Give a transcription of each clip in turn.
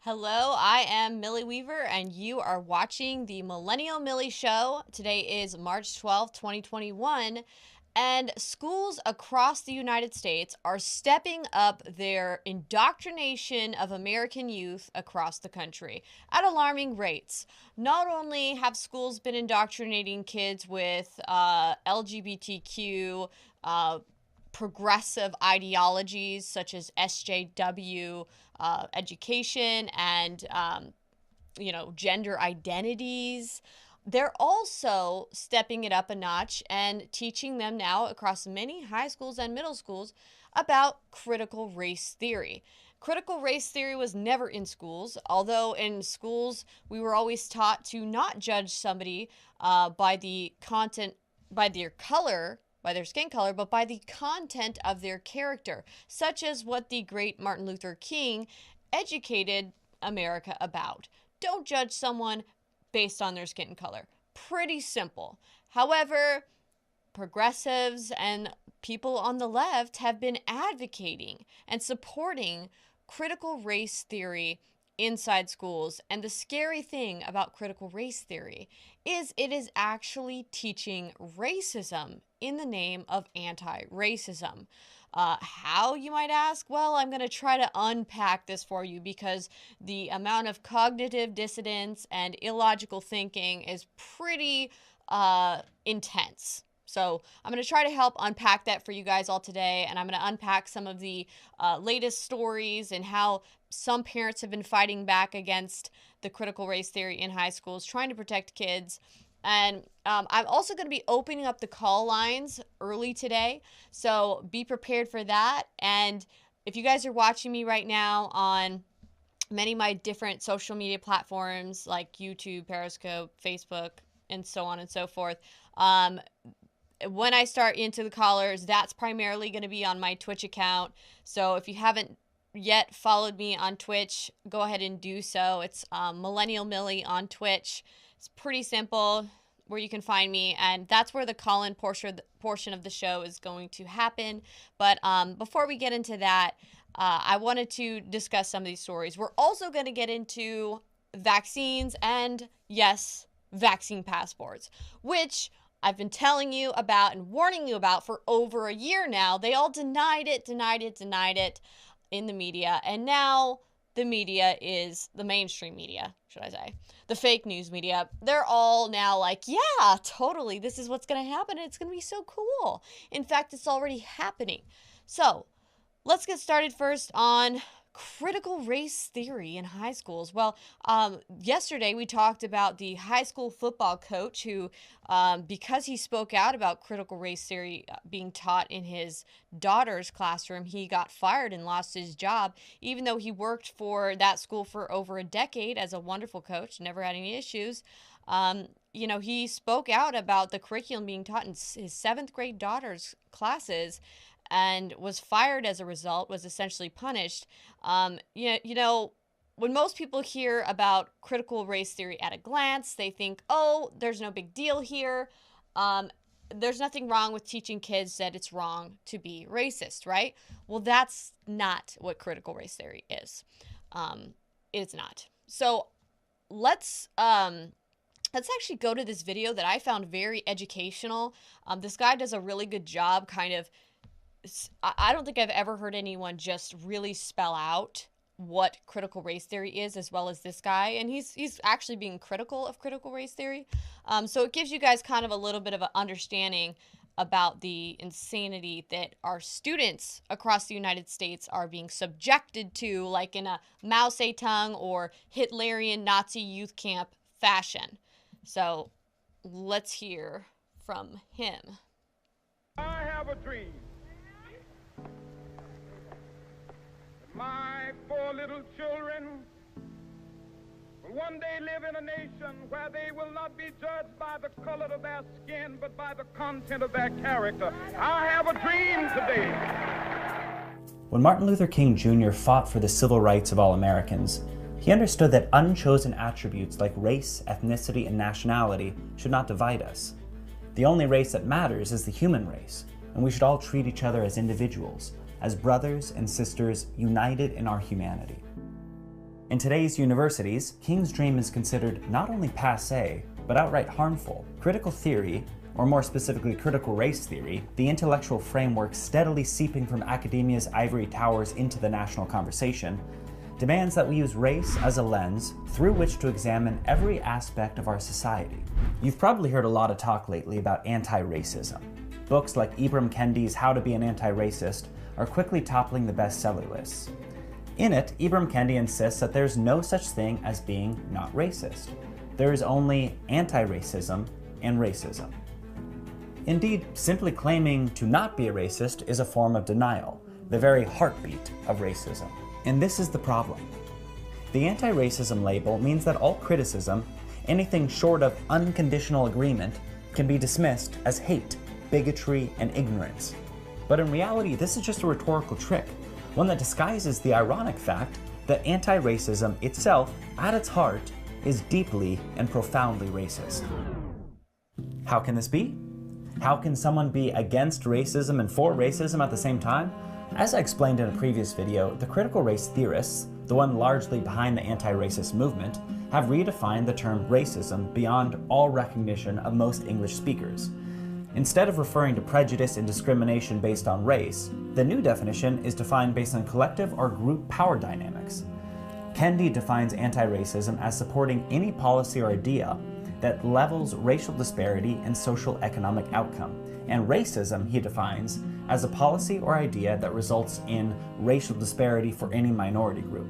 Hello, I am Millie Weaver, and you are watching the Millennial Millie Show. Today is March 12th, 2021, and schools across the United States are stepping up their indoctrination of American youth across the country at alarming rates. Not only have schools been indoctrinating kids with LGBTQ, progressive ideologies such as SJW, education, and gender identities. They're also stepping it up a notch and teaching them now across many high schools and middle schools about critical race theory. Critical race theory was never in schools, although in schools we were always taught to not judge somebody by the content, by their color, by their skin color, but by the content of their character, such as what the great Martin Luther King educated America about. Don't judge someone based on their skin color. Pretty simple. However, progressives and people on the left have been advocating and supporting critical race theory inside schools. And the scary thing about critical race theory is it is actually teaching racism in the name of anti-racism. How, you might ask? Well, I'm going to try to unpack this for you because the amount of cognitive dissonance and illogical thinking is pretty intense. So I'm going to try to help unpack that for you guys all today, and I'm going to unpack some of the latest stories and how some parents have been fighting back against the critical race theory in high schools, trying to protect kids. And I'm also going to be opening up the call lines early today, so be prepared for that. And if you guys are watching me right now on many of my different social media platforms like YouTube, Periscope, Facebook, and so on and so forth, when I start into the callers, that's primarily going to be on my Twitch account. So if you haven't yet followed me on Twitch, go ahead and do so. It's Millennial Millie on Twitch. It's pretty simple where you can find me, and that's where the call-in portion of the show is going to happen. But before we get into that, I wanted to discuss some of these stories. We're also going to get into vaccines and, yes, vaccine passports, which I've been telling you about and warning you about for over a year now. They all denied it in the media, and now the media is the mainstream media, should I say, the fake news media. They're all now like, yeah, totally, this is what's going to happen. It's going to be so cool. In fact, it's already happening. So let's get started first on critical race theory in high schools. Well, yesterday we talked about the high school football coach who, because he spoke out about critical race theory being taught in his daughter's classroom, he got fired and lost his job, even though he worked for that school for over a decade as a wonderful coach, never had any issues. He spoke out about the curriculum being taught in his 7th grade daughter's classes and was fired as a result, was essentially punished. When most people hear about critical race theory at a glance, they think, oh, there's no big deal here. There's nothing wrong with teaching kids that it's wrong to be racist, right? Well, that's not what critical race theory is. It's not. So let's actually go to this video that I found very educational. This guy does a really good job kind of, I don't think I've ever heard anyone just really spell out what critical race theory is as well as this guy, and he's actually being critical of critical race theory. So it gives you guys kind of a little bit of an understanding about the insanity that our students across the United States are being subjected to, like in a Mao Zedong or Hitlerian Nazi youth camp fashion. So let's hear from him. I have a dream. My 4 little children will one day live in a nation where they will not be judged by the color of their skin, but by the content of their character. I have a dream today. When Martin Luther King Jr. fought for the civil rights of all Americans, he understood that unchosen attributes like race, ethnicity, and nationality should not divide us. The only race that matters is the human race, and we should all treat each other as individuals, as brothers and sisters united in our humanity. In today's universities, King's dream is considered not only passé, but outright harmful. Critical theory, or more specifically critical race theory, the intellectual framework steadily seeping from academia's ivory towers into the national conversation, demands that we use race as a lens through which to examine every aspect of our society. You've probably heard a lot of talk lately about anti-racism. Books like Ibram Kendi's How to Be an Anti-Racist are quickly toppling the bestseller lists. In it, Ibram Kendi insists that there's no such thing as being not racist. There is only anti-racism and racism. Indeed, simply claiming to not be a racist is a form of denial, the very heartbeat of racism. And this is the problem. The anti-racism label means that all criticism, anything short of unconditional agreement, can be dismissed as hate, bigotry, and ignorance. But in reality, this is just a rhetorical trick, one that disguises the ironic fact that anti-racism itself, at its heart, is deeply and profoundly racist. How can this be? How can someone be against racism and for racism at the same time? As I explained in a previous video, the critical race theorists, the one largely behind the anti-racist movement, have redefined the term racism beyond all recognition of most English speakers. Instead of referring to prejudice and discrimination based on race, the new definition is defined based on collective or group power dynamics. Kendi defines anti-racism as supporting any policy or idea that levels racial disparity and social economic outcome, and racism he defines as a policy or idea that results in racial disparity for any minority group.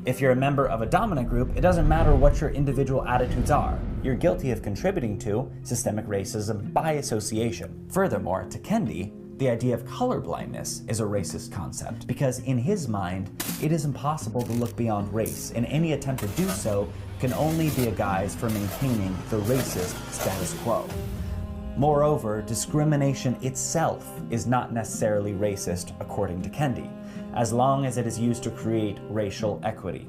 If you're a member of a dominant group, it doesn't matter what your individual attitudes are. You're guilty of contributing to systemic racism by association. Furthermore, to Kendi, the idea of colorblindness is a racist concept because in his mind, it is impossible to look beyond race, and any attempt to do so can only be a guise for maintaining the racist status quo. Moreover, discrimination itself is not necessarily racist according to Kendi, as long as it is used to create racial equity.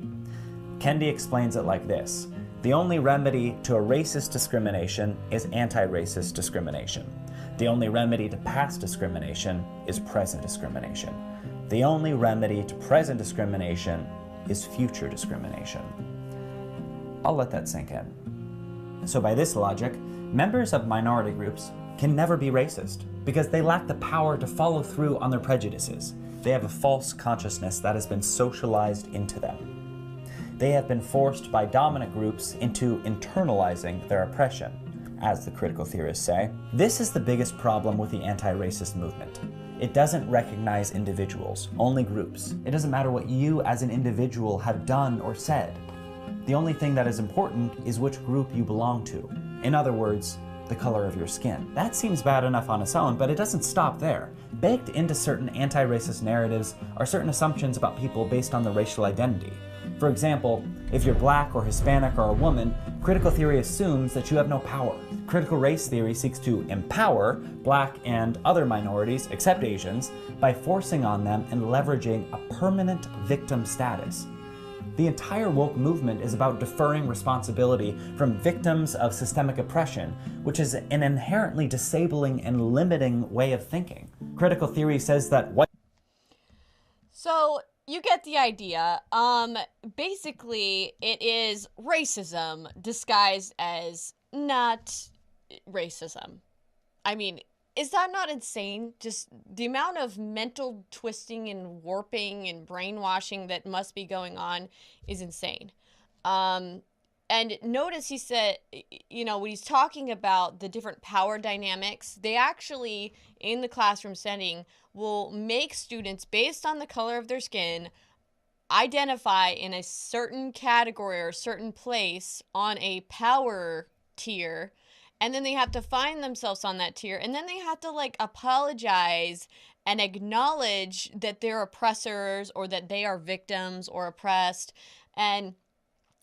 Kendi explains it like this: the only remedy to a racist discrimination is anti-racist discrimination. The only remedy to past discrimination is present discrimination. The only remedy to present discrimination is future discrimination. I'll let that sink in. So by this logic, members of minority groups can never be racist because they lack the power to follow through on their prejudices. They have a false consciousness that has been socialized into them. They have been forced by dominant groups into internalizing their oppression, as the critical theorists say. This is the biggest problem with the anti-racist movement. It doesn't recognize individuals, only groups. It doesn't matter what you as an individual have done or said. The only thing that is important is which group you belong to. In other words, the color of your skin. That seems bad enough on its own, but it doesn't stop there. Baked into certain anti-racist narratives are certain assumptions about people based on their racial identity. For example, if you're black or Hispanic or a woman, critical theory assumes that you have no power. Critical race theory seeks to empower black and other minorities, except Asians, by forcing on them and leveraging a permanent victim status. The entire woke movement is about deferring responsibility from victims of systemic oppression, which is an inherently disabling and limiting way of thinking. Critical theory says that white... So you get the idea. Basically, it is racism disguised as not racism. I mean, is that not insane? Just the amount of mental twisting and warping and brainwashing that must be going on is insane. And notice he said, you know, when he's talking about the different power dynamics, they actually, in the classroom setting, will make students, based on the color of their skin, identify in a certain category or a certain place on a power tier. And then they have to find themselves on that tier. And then they have to, like, apologize and acknowledge that they're oppressors or that they are victims or oppressed. And,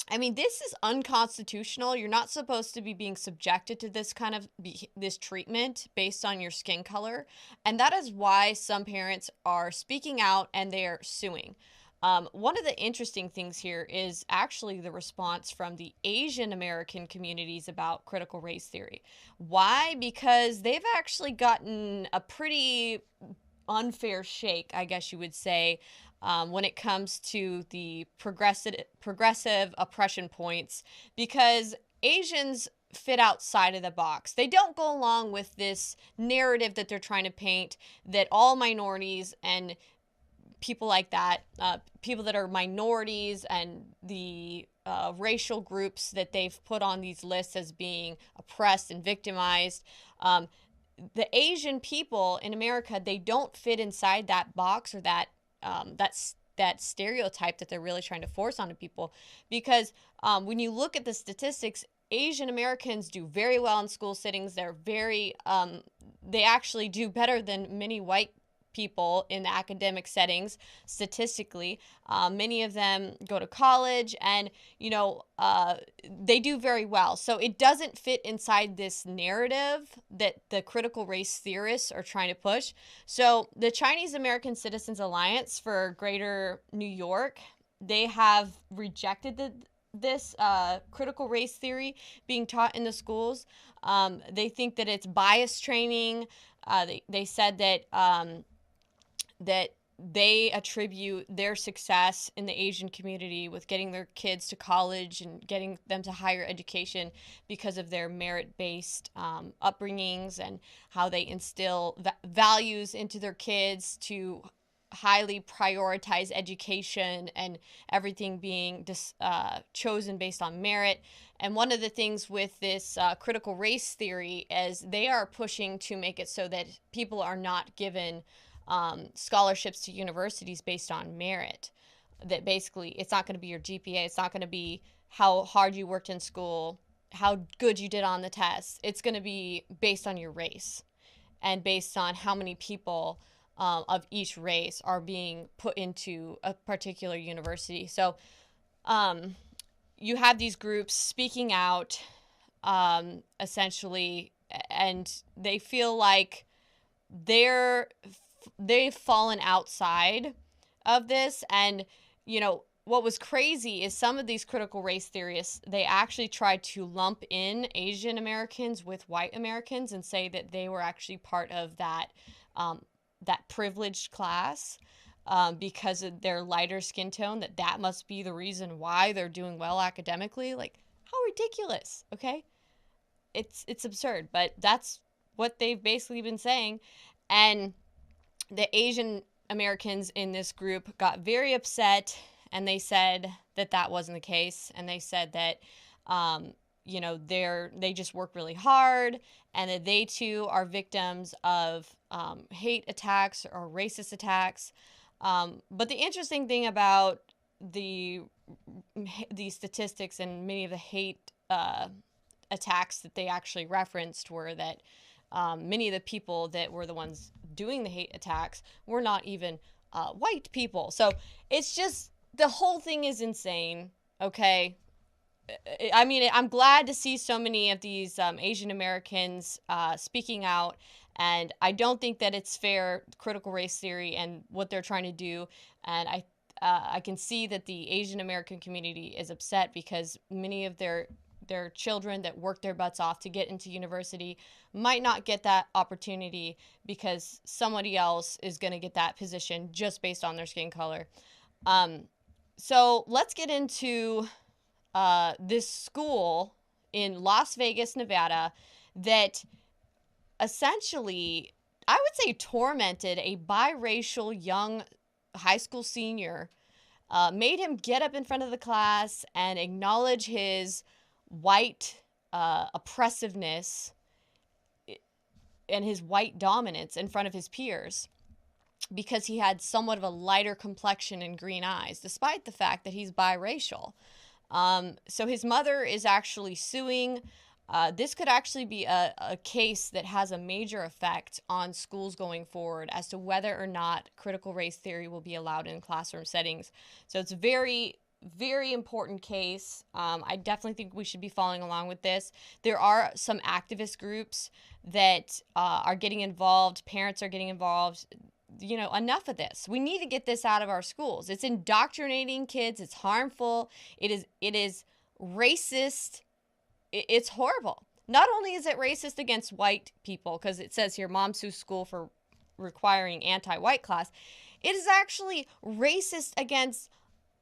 I mean, this is unconstitutional. You're not supposed to be being subjected to this kind of this treatment based on your skin color. And that is why some parents are speaking out and they're suing. One of the interesting things here is actually the response from the Asian American communities about critical race theory. Why? Because they've actually gotten a pretty unfair shake, I guess you would say, when it comes to the progressive oppression points, because Asians fit outside of the box. They don't go along with this narrative that they're trying to paint, that all minorities and people like that, people that are minorities and the racial groups that they've put on these lists as being oppressed and victimized. The Asian people in America, they don't fit inside that box or that that stereotype that they're really trying to force onto people. Because when you look at the statistics, Asian Americans do very well in school sittings. They're very, they actually do better than many white people in the academic settings statistically. Many of them go to college, and they do very well. So it doesn't fit inside this narrative that the critical race theorists are trying to push. So the Chinese American Citizens Alliance for Greater New York, they have rejected this critical race theory being taught in the schools. They think that it's bias training. They said that they attribute their success in the Asian community with getting their kids to college and getting them to higher education because of their merit-based upbringings and how they instill values into their kids to highly prioritize education and everything being chosen based on merit. And one of the things with this critical race theory is they are pushing to make it so that people are not given scholarships to universities based on merit. That basically it's not going to be your GPA, it's not going to be how hard you worked in school, how good you did on the test. It's going to be based on your race and based on how many people of each race are being put into a particular university. So you have these groups speaking out essentially, and they feel like they've fallen outside of this. And what was crazy is some of these critical race theorists, they actually tried to lump in Asian Americans with white Americans and say that they were actually part of that that privileged class because of their lighter skin tone, that must be the reason why they're doing well academically. Like, how ridiculous, okay? It's absurd, but that's what they've basically been saying. And the Asian Americans in this group got very upset, and they said that wasn't the case. And they said that, they just work really hard, and that they too are victims of hate attacks or racist attacks. But the interesting thing about the statistics and many of the hate attacks that they actually referenced were that many of the people that were the ones doing the hate attacks were not even white people. So it's just, the whole thing is insane, okay? I mean, I'm glad to see so many of these Asian Americans speaking out, and I don't think that it's fair, critical race theory and what they're trying to do. And I can see that the Asian American community is upset because many of their children that work their butts off to get into university might not get that opportunity because somebody else is going to get that position just based on their skin color. So let's get into this school in Las Vegas, Nevada, that essentially, I would say, tormented a biracial young high school senior, made him get up in front of the class and acknowledge his white oppressiveness and his white dominance in front of his peers because he had somewhat of a lighter complexion and green eyes, despite the fact that he's biracial. So his mother is actually suing. This could actually be a case that has a major effect on schools going forward as to whether or not critical race theory will be allowed in classroom settings. So it's a very, very important case. I definitely think we should be following along with this. There are some activist groups that are getting involved. Parents are getting involved. Enough of this. We need to get this out of our schools. It's indoctrinating kids. It's harmful. It is racist. It's horrible. Not only is it racist against white people, because it says here, mom sues school for requiring anti-white class, It is actually racist against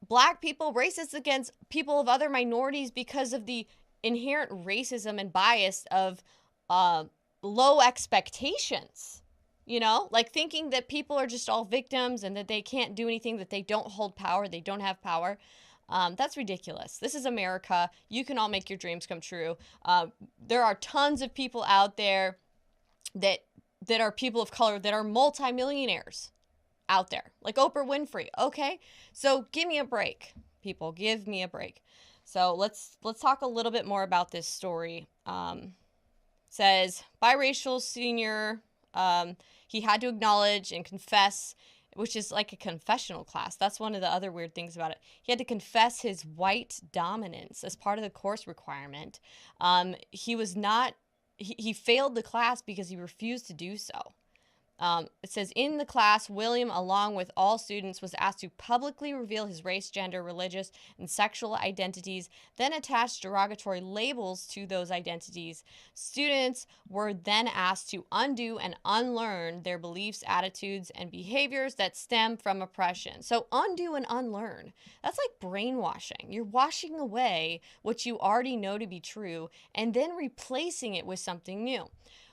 Black people, racist against people of other minorities because of the inherent racism and bias of low expectations. You know, like thinking that people are just all victims and that they can't do anything, that they don't hold power, they don't have power. That's ridiculous. This is America. You can all make your dreams come true. There are tons of people out there that are people of color that are multimillionaires out there, like Oprah Winfrey. Okay, so give me a break, people. Give me a break. So let's talk a little bit more about this story. Says biracial senior. He had to acknowledge and confess, which is like a confessional class. That's one of the other weird things about it. He had to confess his white dominance as part of the course requirement. He was not. He failed the class because he refused to do so. It says, in the class, William, along with all students, was asked to publicly reveal his race, gender, religious, and sexual identities, then attach derogatory labels to those identities. Students were then asked to undo and unlearn their beliefs, attitudes, and behaviors that stem from oppression. So undo and unlearn. That's like brainwashing. You're washing away what you already know to be true and then replacing it with something new.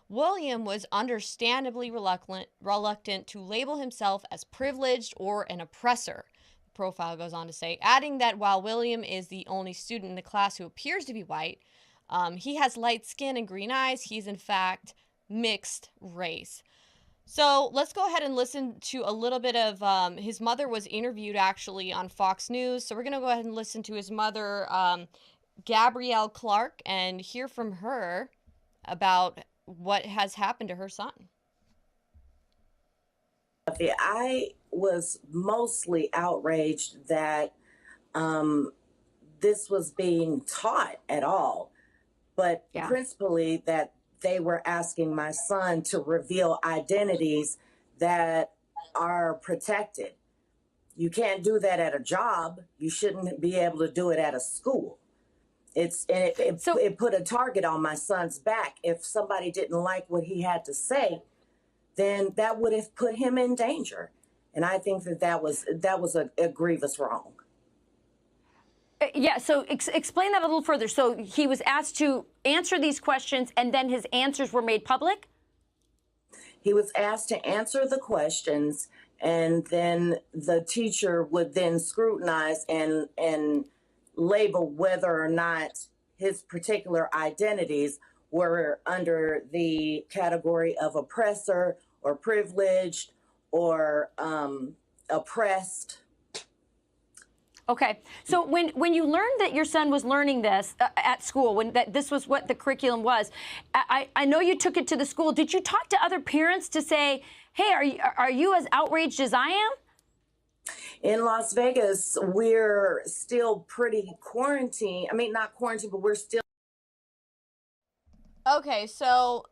William was understandably reluctant to label himself as privileged or an oppressor, the profile goes on to say, adding that while William is the only student in the class who appears to be white, he has light skin and green eyes. He's, in fact, mixed race. So let's go ahead and listen to a little bit of his mother was interviewed, actually, on Fox News. So we're going to go ahead and listen to his mother, Gabrielle Clark, and hear from her about what has happened to her son. I was mostly outraged that this was being taught at all, but principally that they were asking my son to reveal identities that are protected. You can't do that at a job. You shouldn't be able to do it at a school. It put a target on my son's back. If somebody didn't like what he had to say, then that would have put him in danger. And I think that was a grievous wrong. Yeah, so explain that a little further. So he was asked to answer these questions, and then his answers were made public? He was asked to answer the questions, and then the teacher would then scrutinize and label whether or not his particular identities were under the category of oppressor or privileged or oppressed. Okay, so when you learned that your son was learning this at school, when this was what the curriculum was, I know you took it to the school. Did you talk to other parents to say, hey, are you as outraged as I am? In Las Vegas, we're still pretty quarantined. I mean, not quarantined, but we're still. Okay, so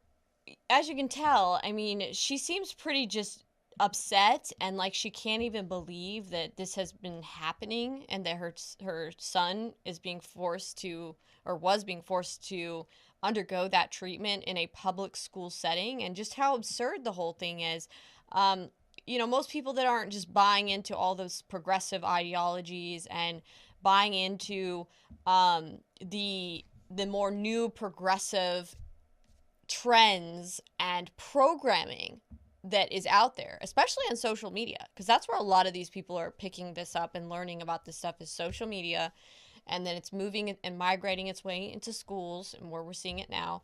as you can tell, I mean, she seems pretty just upset and like she can't even believe that this has been happening and that her son is being forced to, or was being forced to, undergo that treatment in a public school setting, and just how absurd the whole thing is. You know, most people that aren't just buying into all those progressive ideologies and buying into the more new progressive trends and programming that is out there, especially on social media, because that's where a lot of these people are picking this up and learning about this stuff, is social media. And then it's moving and migrating its way into schools, and where we're seeing it now,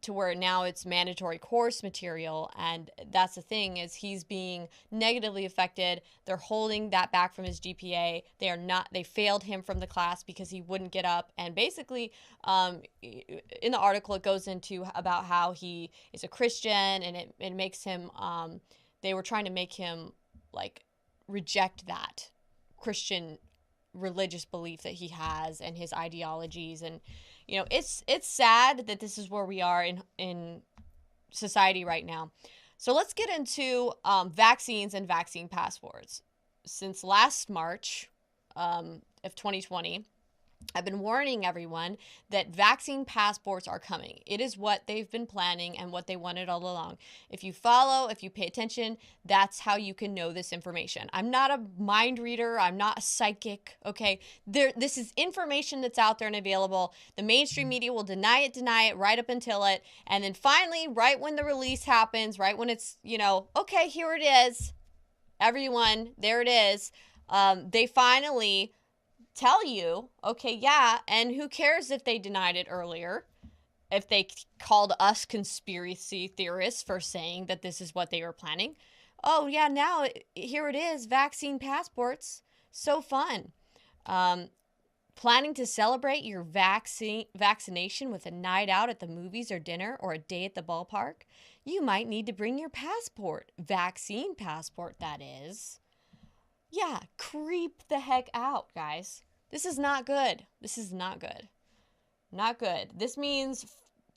to where now it's mandatory course material. And that's the thing, is he's being negatively affected. They're holding that back from his GPA. They failed him from the class because he wouldn't get up. And basically, in the article, it goes into about how he is a Christian, and it makes him, they were trying to make him like reject that Christian religious belief that he has and his ideologies. And you know, it's sad that this is where we are in society right now. So let's get into vaccines and vaccine passports. Since last March of 2020, I've been warning everyone that vaccine passports are coming. It is what they've been planning and what they wanted all along. If you follow, if you pay attention, that's how you can know this information. I'm not a mind reader. I'm not a psychic, okay? This is information that's out there and available. The mainstream media will deny it right up until it. And then finally, right when the release happens, right when it's, okay, here it is. Everyone, there it is. They finally tell you, okay, yeah, and who cares if they denied it earlier, if they called us conspiracy theorists for saying that this is what they were planning. Oh, yeah, now here it is, vaccine passports. So fun. Planning to celebrate your vaccination with a night out at the movies or dinner or a day at the ballpark? You might need to bring your passport. Vaccine passport, that is. Yeah, creep the heck out, guys. This is not good. This is not good. Not good. This means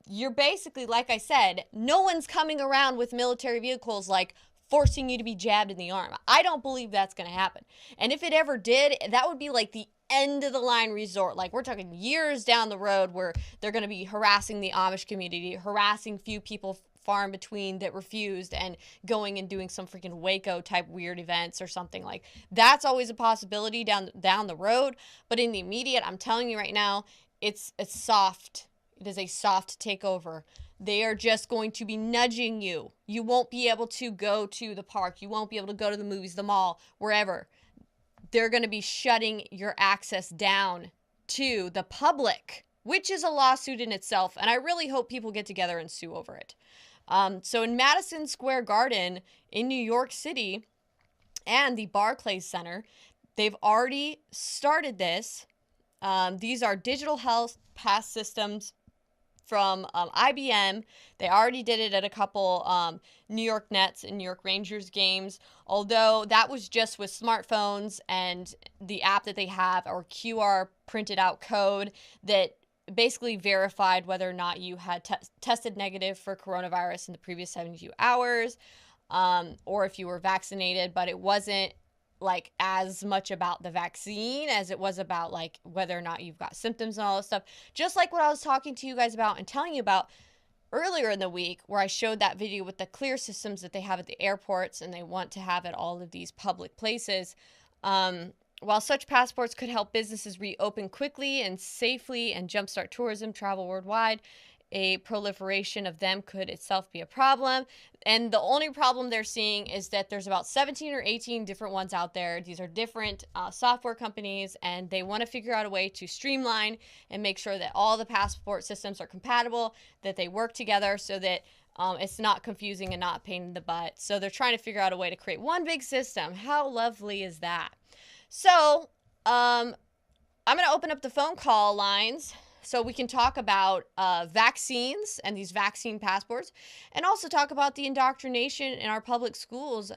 you're basically, like I said, no one's coming around with military vehicles like forcing you to be jabbed in the arm. I don't believe that's going to happen. And if it ever did, that would be like the end of the line resort. Like, we're talking years down the road where they're going to be harassing the Amish community, harassing few people far in between that refused, and going and doing some freaking Waco type weird events or something. Like, that's always a possibility down the road. But in the immediate, I'm telling you right now, it's soft. It is a soft takeover. They are just going to be nudging you. You won't be able to go to the park. You won't be able to go to the movies, the mall, wherever. They're going to be shutting your access down to the public, which is a lawsuit in itself. And I really hope people get together and sue over it. So in Madison Square Garden in New York City and the Barclays Center, they've already started this. These are digital health pass systems from IBM. They already did it at a couple New York Nets and New York Rangers games, although that was just with smartphones and the app that they have, or QR printed out code that basically verified whether or not you had tested negative for coronavirus in the previous 72 hours, or if you were vaccinated, but it wasn't like as much about the vaccine as it was about like whether or not you've got symptoms and all this stuff. Just like what I was talking to you guys about and telling you about earlier in the week, where I showed that video with the clear systems that they have at the airports and they want to have at all of these public places. While such passports could help businesses reopen quickly and safely and jumpstart tourism travel worldwide, a proliferation of them could itself be a problem. And the only problem they're seeing is that there's about 17 or 18 different ones out there. These are different software companies, and they want to figure out a way to streamline and make sure that all the passport systems are compatible, that they work together so that it's not confusing and not a pain in the butt. So they're trying to figure out a way to create one big system. How lovely is that? So I'm going to open up the phone call lines so we can talk about vaccines and these vaccine passports, and also talk about the indoctrination in our public schools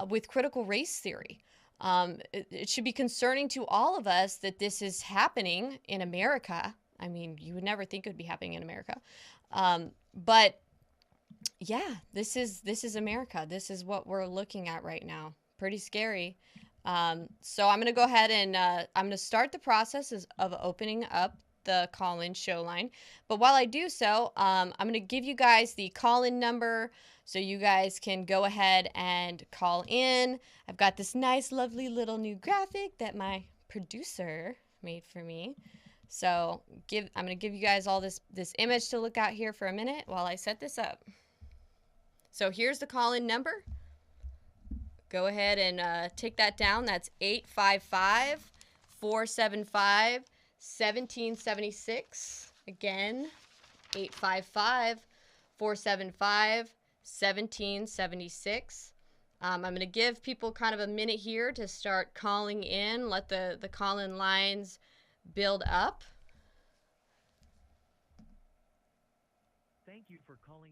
with critical race theory. It should be concerning to all of us that this is happening in America. I mean, you would never think it would be happening in America. But yeah, this is America. This is what we're looking at right now. Pretty scary. So I'm going to go ahead and I'm going to start the process of opening up the call-in show line. But while I do so, I'm going to give you guys the call-in number so you guys can go ahead and call in. I've got this nice, lovely little new graphic that my producer made for me. So I'm going to give you guys all this image to look at here for a minute while I set this up. So here's the call-in number. Go ahead and take that down. That's 855-475-1776. Again, 855-475-1776. I'm going to give people kind of a minute here to start calling in, let the call-in lines build up. Thank you for calling.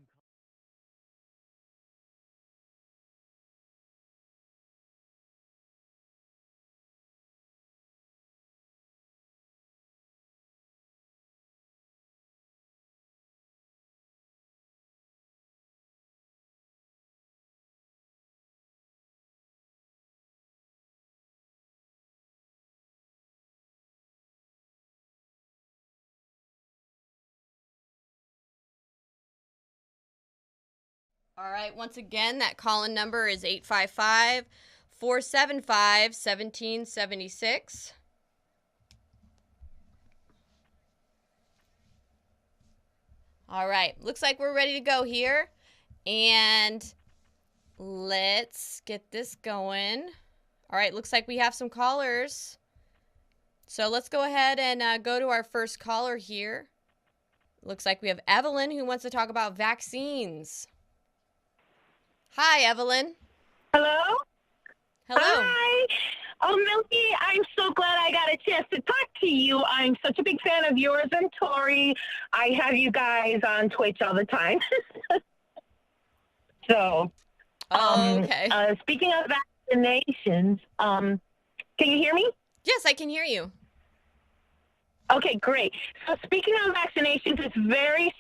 All right, once again, that call-in number is 855-475-1776. All right, looks like we're ready to go here. And let's get this going. All right, looks like we have some callers. So let's go ahead and go to our first caller here. Looks like we have Evelyn who wants to talk about vaccines. Hi, Evelyn. Hello? Hello. Hi. Oh, Milky, I'm so glad I got a chance to talk to you. I'm such a big fan of yours and Tori. I have you guys on Twitch all the time. So, okay. Speaking of vaccinations, can you hear me? Yes, I can hear you. Okay, great. So speaking of vaccinations, it's very